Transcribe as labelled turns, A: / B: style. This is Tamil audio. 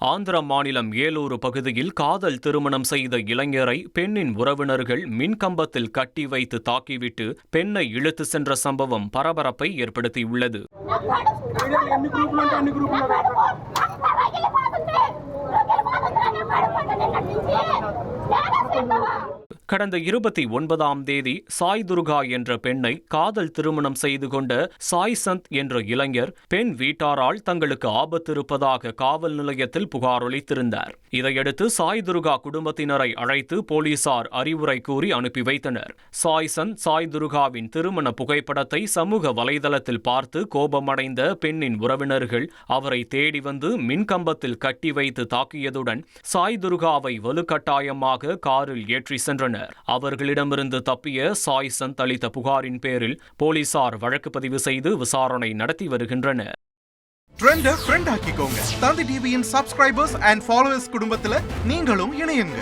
A: ஆந்திர மாநிலம் ஏலூர் பகுதியில் காதல் திருமணம் செய்த இளைஞரை பெண்ணின் உறவினர்கள் மின்கம்பத்தில் கட்டி வைத்து தாக்கிவிட்டு பெண்ணை இழுத்து சென்ற சம்பவம் பரபரப்பை ஏற்படுத்தியுள்ளது. கடந்த 29ஆம் தேதி சாய் துர்கா என்ற பெண்ணை காதல் திருமணம் செய்து கொண்ட சாய் சந்த் என்ற இளைஞர் பெண் வீட்டாரால் தங்களுக்கு ஆபத்து இருப்பதாக காவல் நிலையத்தில் புகார் அளித்திருந்தார். இதையடுத்து சாய் துர்கா குடும்பத்தினரை அழைத்து போலீசார் அறிவுரை கூறி அனுப்பி வைத்தனர். சாய் சந்த் சாய் துர்காவின் திருமண புகைப்படத்தை சமூக வலைதளத்தில் பார்த்து கோபமடைந்த பெண்ணின் உறவினர்கள் அவரை தேடி வந்து மின்கம்பத்தில் கட்டி வைத்து தாக்கியதுடன் சாய் துர்காவை வலுக்கட்டாயமாக காரில் ஏற்றி சென்றனர். அவர்களிடமிருந்து தப்பிய சாய் சந்த் அளித்த புகாரின் பேரில் போலீசார் வழக்கு பதிவு செய்து விசாரணை நடத்தி வருகின்றனர்.
B: ட்ரெண்டை ஃப்ரெண்ட் ஆக்கிக்கோங்க. தந்தி டிவியின் சப்ஸ்கிரைபர்ஸ் அண்ட் ஃபாலோவர்ஸ் குடும்பத்தில் நீங்களும் இணையுங்க.